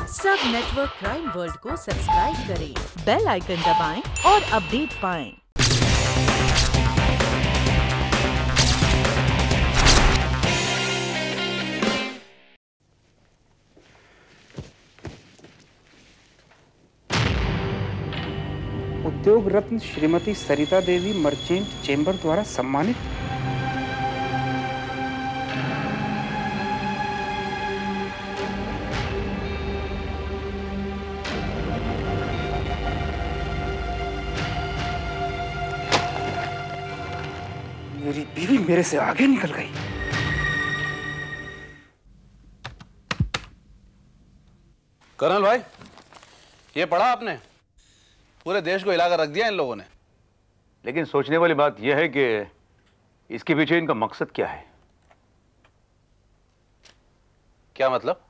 सब network crime world को subscribe करें, बेल आइकन दबाएं और अपडेट पाएं। उद्योग रत्न श्रीमती सरिता देवी मर्चेंट चेंबर द्वारा सम्मानित। मेरी बीवी मेरे से आगे निकल गई। कर्नल भाई, ये पढ़ा आपने? पूरे देश को हिलाकर रख दिया इन लोगों ने। लेकिन सोचने वाली बात यह है कि इसके पीछे इनका मकसद क्या है। क्या मतलब?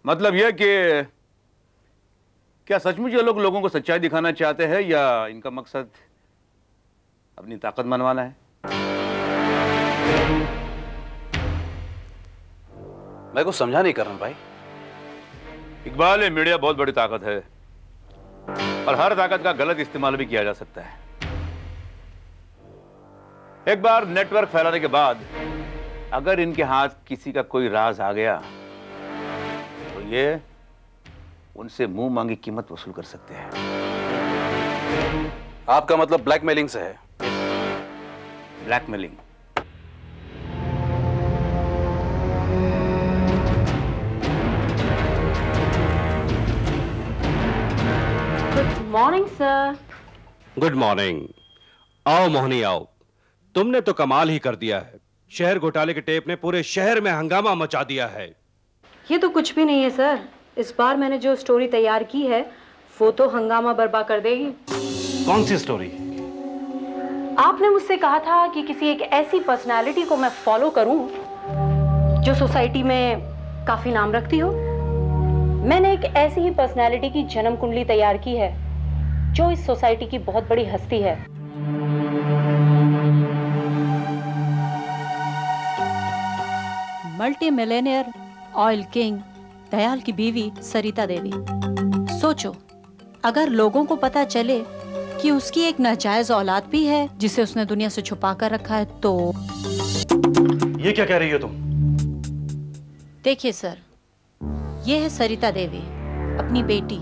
मतलब यह कि क्या सचमुच ये लोग लोगों को सच्चाई दिखाना चाहते हैं या इनका मकसद अपनी ताकत मनवाना है? मैं कुछ समझा नहीं कर्नल भाई। इकबाल, ये मीडिया बहुत बड़ी ताकत है और हर ताकत का गलत इस्तेमाल भी किया जा सकता है। एक बार नेटवर्क फैलाने के बाद अगर इनके हाथ किसी का कोई राज आ गया तो ये उनसे मुंह मांगी कीमत वसूल कर सकते हैं। आपका मतलब ब्लैकमेलिंग से है? Blackmailing. Good morning sir. Good morning. आओ मोहनी आओ। तुमने तो कमाल ही कर दिया है। शहर घोटाले के टेप ने पूरे शहर में हंगामा मचा दिया है। ये तो कुछ भी नहीं है सर। इस बार मैंने जो स्टोरी तैयार की है वो तो हंगामा बर्पा कर देगी। कौन सी स्टोरी? आपने मुझसे कहा था कि किसी एक ऐसी पर्सनालिटी को मैं फॉलो करूं जो सोसाइटी में काफी नाम रखती हो। मैंने एक ऐसी ही पर्सनालिटी की जन्म कुंडली तैयार की है जो इस सोसाइटी की बहुत बड़ी हस्ती है। Multi Millionaire oil king Dayal की बीवी सरिता देवी। सोचो, अगर लोगों को पता चले कि उसकी एक नाजायज औलाद भी है जिसे उसने दुनिया से छुपा कर रखा है तो। ये क्या कह रही हो तुम? देखिए सर, ये है सरिता देवी अपनी बेटी,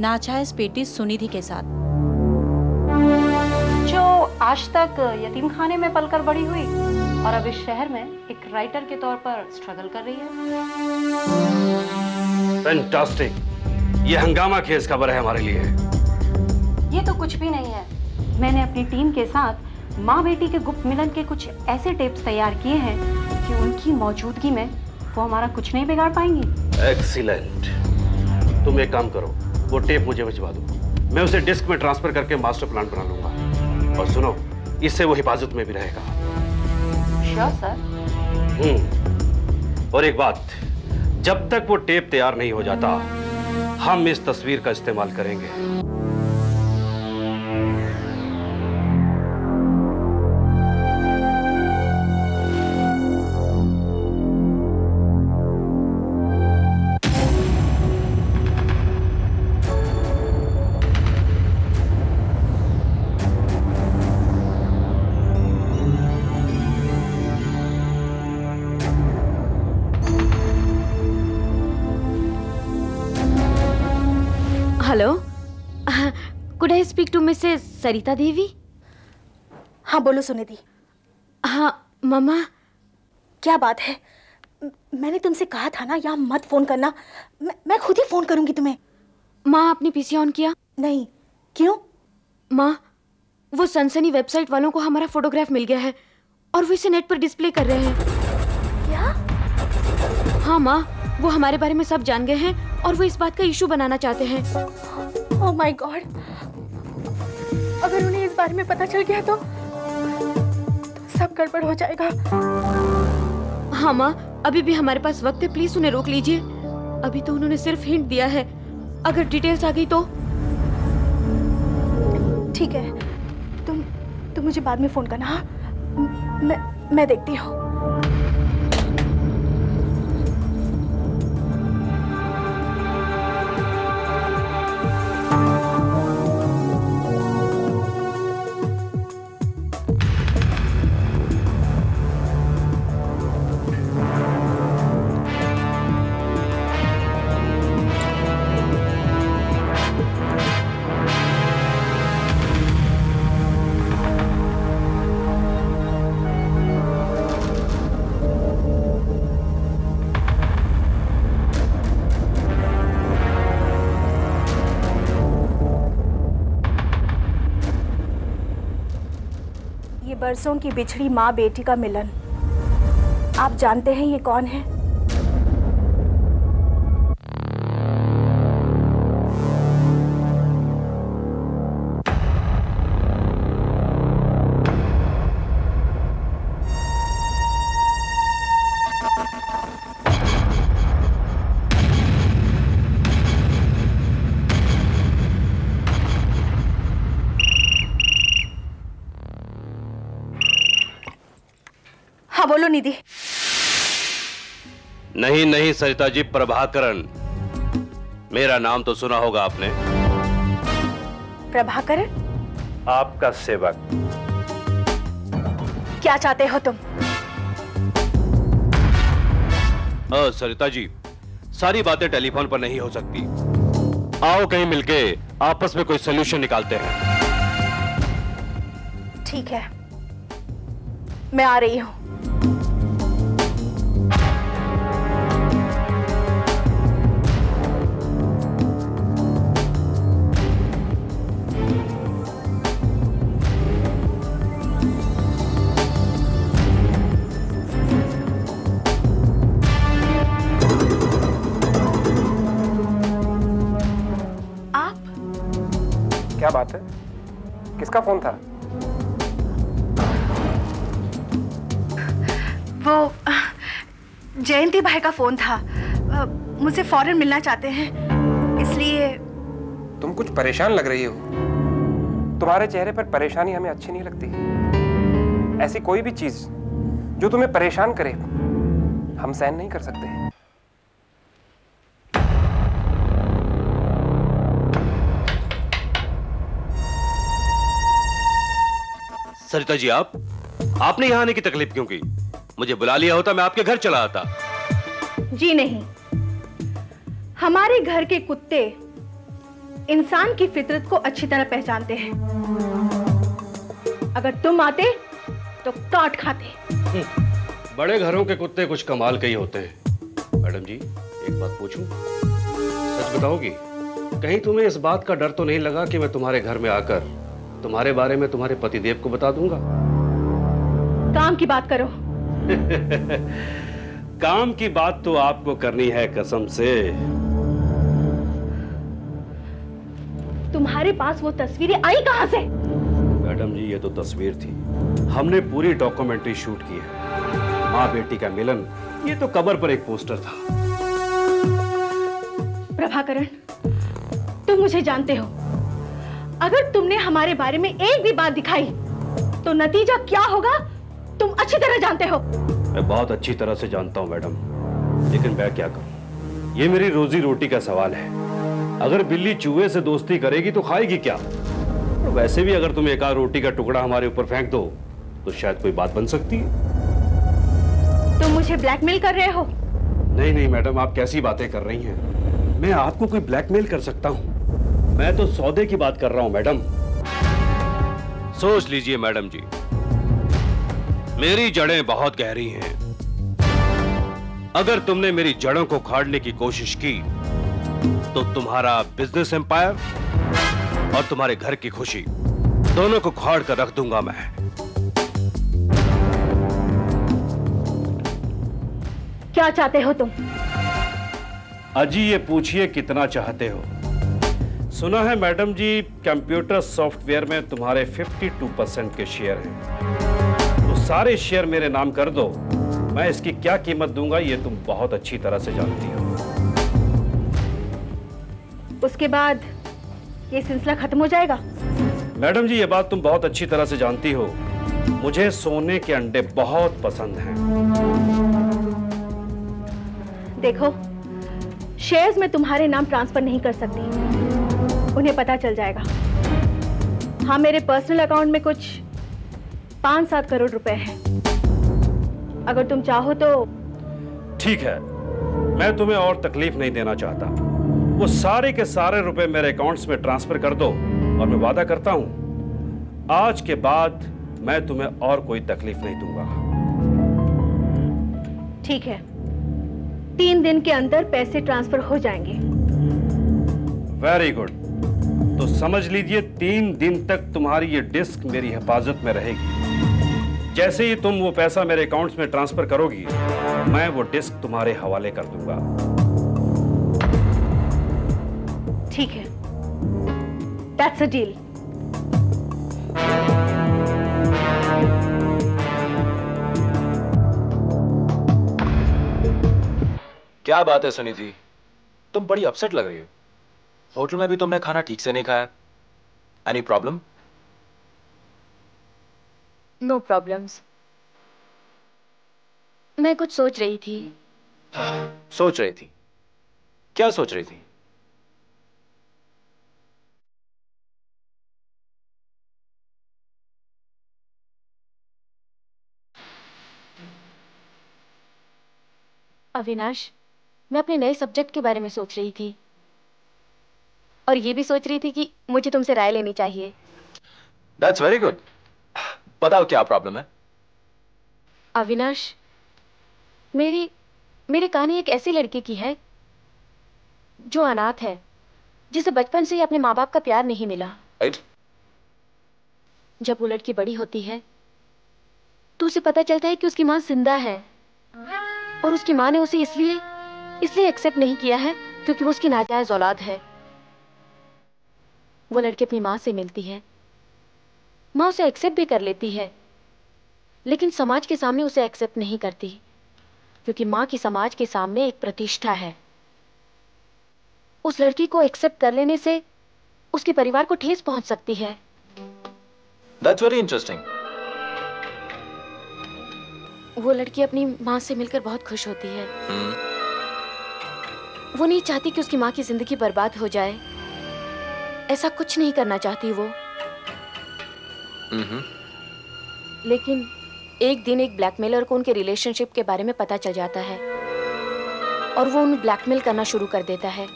नाजायज बेटी सुनिधि के साथ, जो आज तक यतीम खाने में पलकर बड़ी हुई और अब इस शहर में एक राइटर के तौर पर स्ट्रगल कर रही है। फैंटास्टिक। ये हंगामा खेज खबर है हमारे लिए। ये तो कुछ भी नहीं है। मैंने अपनी टीम के साथ माँ बेटी के गुप्त मिलन के कुछ ऐसे टेप्स तैयार किए हैं कि उनकी मौजूदगी में वो हमारा कुछ नहीं बिगाड़ पाएंगी। एक्सीलेंट। तुम एक काम करो, वो टेप मुझे भिजवा दो। मैं उसे डिस्क में ट्रांसफर करके मास्टर प्लान बना लूंगा। और सुनो, इससे वो हिफाजत में भी रहेगा। Sure sir. और एक बात, जब तक वो टेप तैयार नहीं हो जाता हम इस तस्वीर का इस्तेमाल करेंगे। Hello, could I speak to Mrs Sarita Devi? हाँ बोलो सुनिधि। हाँ मम्मा। क्या बात है? मैंने तुमसे कहा था ना यहाँ मत फोन करना। मैं खुद ही फोन करूंगी तुम्हें। माँ, आपने पीसी ऑन किया? नहीं। क्यों? माँ, वो सनसनी वेबसाइट वालों को हमारा फोटोग्राफ मिल गया है और वो इसे नेट पर डिस्प्ले कर रहे हैं। क्या? हाँ माँ, वो हमारे बारे में सब जान गए हैं और वो इस बात का इशू बनाना चाहते हैं। ओह माय गॉड, अगर उन्हें इस बारे में पता चल गया तो सब गड़बड़ हो जाएगा। हाँ माँ, अभी भी हमारे पास वक्त है, प्लीज उन्हें रोक लीजिए। अभी तो उन्होंने सिर्फ हिंट दिया है, अगर डिटेल्स आ गई तो। ठीक है, तुम मुझे बाद में फोन करना। हाँ, मैं देखती हूँ। बरसों की बिछड़ी माँ बेटी का मिलन। आप जानते हैं ये कौन है? हाँ बोलो निधि। नहीं नहीं सरिता जी, प्रभाकरण। मेरा नाम तो सुना होगा आपने। प्रभाकरण? आपका सेवक। क्या चाहते हो तुम? सरिता जी, सारी बातें टेलीफोन पर नहीं हो सकती। आओ कहीं मिलके आपस में कोई सॉल्यूशन निकालते हैं। ठीक है, मैं आ रही हूं। क्या बात है? किसका फोन था? वो जयंती भाई का फोन था। मुझसे फौरन मिलना चाहते हैं, इसलिए। तुम कुछ परेशान लग रही हो। तुम्हारे चेहरे पर परेशानी हमें अच्छी नहीं लगती। ऐसी कोई भी चीज जो तुम्हें परेशान करे हम सहन नहीं कर सकते। सरिता जी, आपने यहां आने की तकलीफ क्यों की? मुझे बुला लिया होता, मैं आपके घर चला आता। जी नहीं, हमारे घर के कुत्ते इंसान की फितरत को अच्छी तरह पहचानते हैं। अगर तुम आते तो काट खाते। बड़े घरों के कुत्ते कुछ कमाल के ही होते हैं। मैडम जी, एक बात पूछूं? सच बताओगी? कहीं तुम्हें इस बात का डर तो नहीं लगा कि मैं तुम्हारे घर में आकर तुम्हारे बारे में तुम्हारे पतिदेव को बता दूंगा? काम की बात करो। काम की बात तो आपको करनी है, कसम से। तुम्हारे पास वो तस्वीरें आई कहां से? मैडम जी, ये तो तस्वीर थी। हमने पूरी डॉक्यूमेंट्री शूट की है। माँ बेटी का मिलन, ये तो कबर पर एक पोस्टर था। प्रभाकरण, तुम मुझे जानते हो। अगर तुमने हमारे बारे में एक भी बात दिखाई तो नतीजा क्या होगा तुम अच्छी तरह जानते हो। मैं बहुत अच्छी तरह से जानता हूं मैडम, लेकिन मैं क्या करूं? ये मेरी रोजी रोटी का सवाल है। अगर बिल्ली चूहे से दोस्ती करेगी तो खाएगी क्या? और वैसे भी अगर तुम एक आध रोटी का टुकड़ा हमारे ऊपर फेंक दो तो शायद कोई बात बन सकती है। तुम मुझे ब्लैकमेल कर रहे हो? नहीं नहीं मैडम, आप कैसी बातें कर रही हैं? मैं आपको कोई ब्लैकमेल कर सकता हूं? मैं तो सौदे की बात कर रहा हूं मैडम। सोच लीजिए मैडम जी, मेरी जड़ें बहुत गहरी हैं। अगर तुमने मेरी जड़ों को उखाड़ने की कोशिश की तो तुम्हारा बिजनेस एम्पायर और तुम्हारे घर की खुशी दोनों को उखाड़ कर रख दूंगा मैं। क्या चाहते हो तुम? अजी, ये पूछिए कितना चाहते हो। सुना है मैडम जी, कंप्यूटर सॉफ्टवेयर में तुम्हारे 52% के शेयर हैं। तो सारे शेयर मेरे नाम कर दो। मैं इसकी क्या कीमत दूंगा ये तुम बहुत अच्छी तरह से जानती हो। उसके बाद ये सिलसिला खत्म हो जाएगा? मैडम जी, ये बात तुम बहुत अच्छी तरह से जानती हो। मुझे सोने के अंडे बहुत पसंद हैं। देखो, शेयर्स में तुम्हारे नाम ट्रांसफर नहीं कर सकती, उन्हें पता चल जाएगा। हाँ, मेरे पर्सनल अकाउंट में कुछ 5-7 करोड़ रुपए हैं। अगर तुम चाहो तो। ठीक है, मैं तुम्हें और तकलीफ नहीं देना चाहता। वो सारे के सारे रुपए मेरे अकाउंट्स में ट्रांसफर कर दो और मैं वादा करता हूं आज के बाद मैं तुम्हें और कोई तकलीफ नहीं दूंगा। ठीक है, 3 दिन के अंदर पैसे ट्रांसफर हो जाएंगे। Very good. तो समझ लीजिए 3 दिन तक तुम्हारी ये डिस्क मेरी हिफाजत में रहेगी। जैसे ही तुम वो पैसा मेरे अकाउंट्स में ट्रांसफर करोगी, मैं वो डिस्क तुम्हारे हवाले कर दूंगा। ठीक है, दैट्स अ डील। क्या बात है सनी जी, तुम बड़ी अपसेट लग रही हो। होटल में भी तुमने खाना ठीक से नहीं खाया। Any problem? No problems. मैं कुछ सोच रही थी। सोच रही थी? क्या सोच रही थी? अविनाश, मैं अपने नए सब्जेक्ट के बारे में सोच रही थी और ये भी सोच रही थी कि मुझे तुमसे राय लेनी चाहिए। That's very good. बताओ क्या प्रॉब्लम है? अविनाश, मेरी कहानी एक ऐसी लड़की की है जो अनाथ है, जिसे बचपन से ही अपने माँ बाप का प्यार नहीं मिला। राइट। जब वो लड़की बड़ी होती है तो उसे पता चलता है कि उसकी माँ जिंदा है और उसकी माँ ने उसे इसलिए एक्सेप्ट नहीं किया है क्योंकि वो उसकी नाजायज औलाद है। वो लड़की अपनी माँ से मिलती है, माँ उसे एक्सेप्ट भी कर लेती है, लेकिन समाज के सामने उसे एक्सेप्ट नहीं करती क्योंकि माँ की समाज के सामने एक प्रतिष्ठा है। उस लड़की को एक्सेप्ट कर लेने से उसके परिवार को ठेस पहुंच सकती है। That's very interesting. वो लड़की अपनी माँ से मिलकर बहुत खुश होती है। वो नहीं चाहती कि उसकी माँ की जिंदगी बर्बाद हो जाए, ऐसा कुछ नहीं करना चाहती वो। लेकिन एक दिन एक ब्लैकमेलर को उनके रिलेशनशिप के बारे में पता चल जाता है और वो उन्हें ब्लैकमेल करना शुरू कर देता है।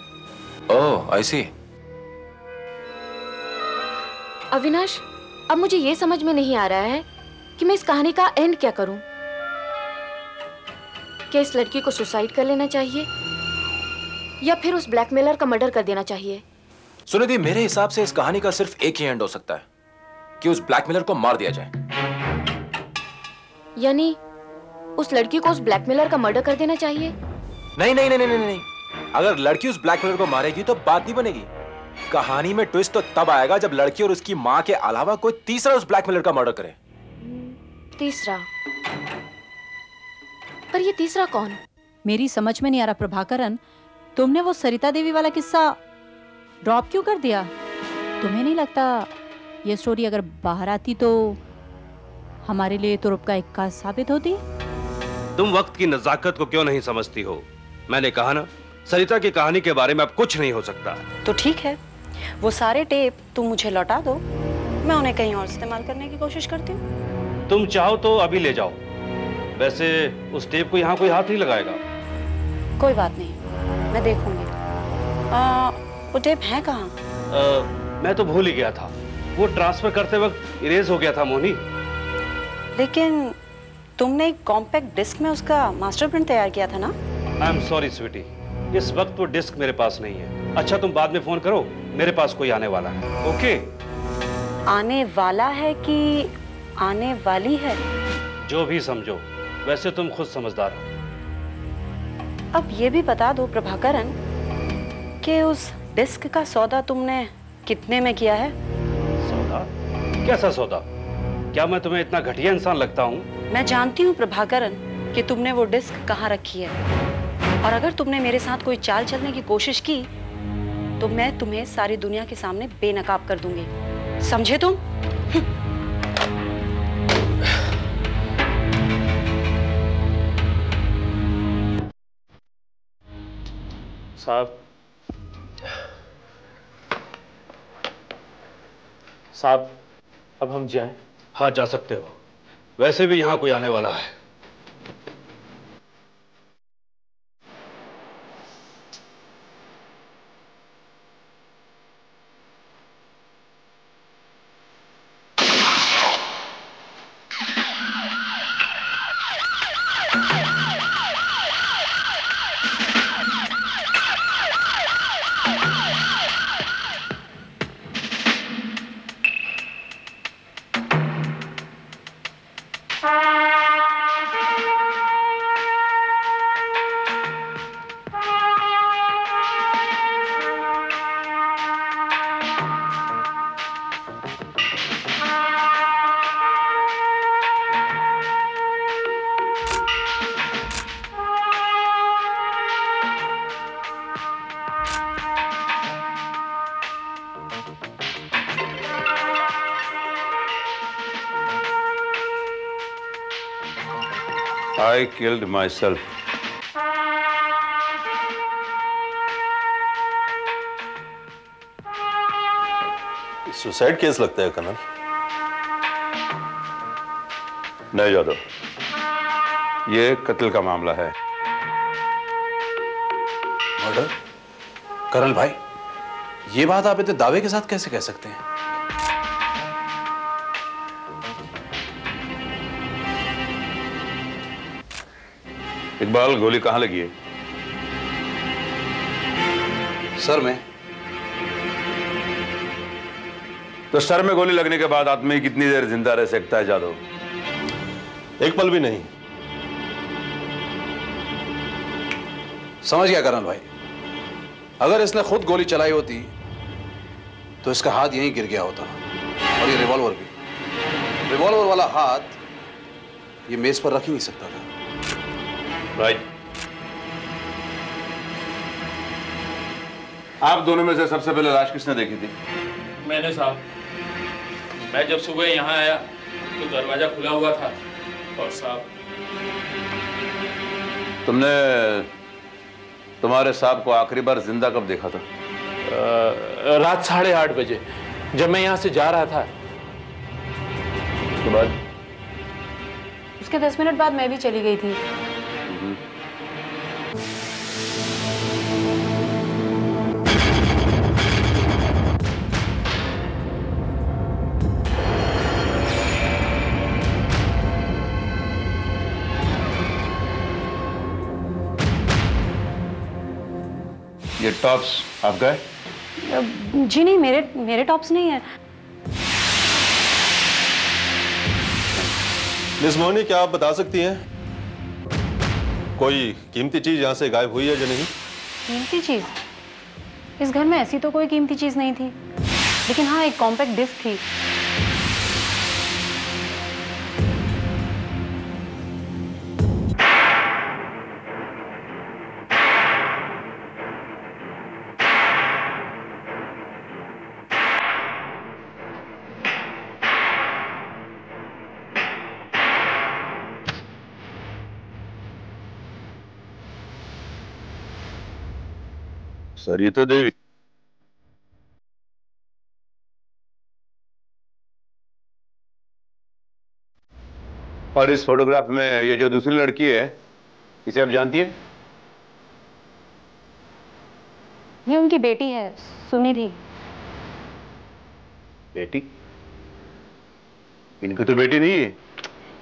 ओह, आई सी। अविनाश, अब मुझे ये समझ में नहीं आ रहा है कि मैं इस कहानी का एंड क्या करूं। क्या इस लड़की को सुसाइड कर लेना चाहिए या फिर उस ब्लैकमेलर का मर्डर कर देना चाहिए? सुनिधि, मेरे हिसाब से इस कहानी का सिर्फ एक ही एंड हो सकता है कि उस ब्लैकमेलर को मार दिया जाए। यानी उस लड़की को उस ब्लैकमेलर का मर्डर कर देना चाहिए? नहीं नहीं नहीं नहीं नहीं, अगर लड़की उस ब्लैकमेलर को मारेगी तो बात नहीं बनेगी। कहानी में ट्विस्ट तो तब आएगा जब लड़की और उसकी मां के अलावा कोई तीसरा उस ब्लैकमेलर का मर्डर करे। तीसरा? पर ये तीसरा कौन? मेरी समझ में नहीं आ रहा प्रभाकरन, तुमने वो सरिता देवी वाला किस्सा ड्रॉप क्यों कर दिया? तुम्हें नहीं लगता ये स्टोरी अगर बाहर आती तो हमारे लिए तुरुप का एक काज साबित होती? तुम वक्त की नजाकत को क्यों नहीं समझती हो? मैंने कहा ना, सरिता की कहानी के बारे में अब कुछ नहीं हो सकता। तो ठीक है, वो सारे टेप तुम मुझे लौटा दो, मैं उन्हें कहीं और इस्तेमाल करने की कोशिश करती हूँ। तुम चाहो तो अभी ले जाओ, वैसे उस टेप को यहाँ कोई हाथ नहीं लगाएगा। कोई बात नहीं, मैं देखूंगी। वो टेप है कहाँ? मैं तो भूल ही गया था, वो ट्रांसफर करते वक्त इरेज हो गया था मोनी। लेकिन तुमने एक कॉम्पैक्ट डिस्क में उसका मास्टर प्रिंट तैयार किया था ना? आई एम सॉरी स्वीटी, इस वक्त वो डिस्क मेरे पास नहीं है। अच्छा, तुम बाद में फोन करो, मेरे पास कोई आने वाला है। ओके? आने वाला है कि आने वाली है? जो भी समझो, वैसे तुम खुद समझदार हो। अब ये भी बता दो प्रभाकरन कि उस डिस्क का सौदा तुमने कितने में किया है? सौदा? कैसा सौदा? क्या मैं तुम्हें इतना घटिया इंसान लगता हूँ? मैं जानती हूँ प्रभाकरन कि तुमने वो डिस्क कहाँ रखी है, और अगर तुमने मेरे साथ कोई चाल चलने की कोशिश की तो मैं तुम्हें सारी दुनिया के सामने बेनकाब कर दूंगी, समझे तुम? साहब, अब हम जाएं? हाँ, जा सकते हो, वैसे भी यहाँ कोई आने वाला है। I killed myself. Suicide case लगता है कर्नल। नहीं जादव, ये कत्ल का मामला है। मर्डर? कर्नल भाई, ये बात आप इतने दावे के साथ कैसे कह सकते हैं? इकबाल, गोली कहां लगी है? सर में। तो सर में गोली लगने के बाद आदमी कितनी देर जिंदा रह सकता है जादव? एक पल भी नहीं। समझ गया कर्नल भाई। अगर इसने खुद गोली चलाई होती तो इसका हाथ यहीं गिर गया होता, और ये रिवॉल्वर भी। रिवॉल्वर वाला हाथ ये मेज पर रख ही नहीं सकता था। राइट। आप दोनों में से सबसे पहले लाश किसने देखी थी? मैंने साहब। मैं जब सुबह यहाँ आया तो दरवाजा खुला हुआ था, और साहब तुमने तुम्हारे साहब को आखिरी बार जिंदा कब देखा था? रात 8:30 बजे, जब मैं यहाँ से जा रहा था। उसके बाद? उसके 10 मिनट बाद मैं भी चली गई थी। ये टॉप्स आपका है? जी नहीं, मेरे टॉप्स नहीं है। मिस मोहनी, क्या आप बता सकती हैं कोई कीमती चीज यहां से गायब हुई है या नहीं? कीमती चीज? इस घर में ऐसी तो कोई कीमती चीज नहीं थी, लेकिन हाँ, एक कॉम्पैक्ट डिस्क थी। सरिता देवी। और इस फोटोग्राफ में ये जो दूसरी लड़की है, इसे आप जानती है? ये उनकी बेटी है, सुनिधि। बेटी? इनकी तो बेटी नहीं है।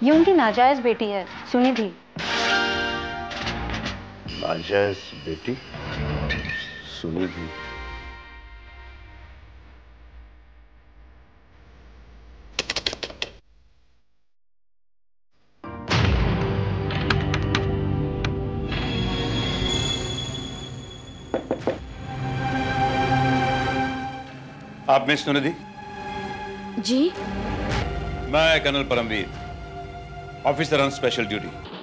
ये उनकी नाजायज बेटी है, सुनिधि। नाजायज बेटी? सुनिधि? आप मिस सुनिधि? जी। मैं colonel Paramvir, officer on special duty.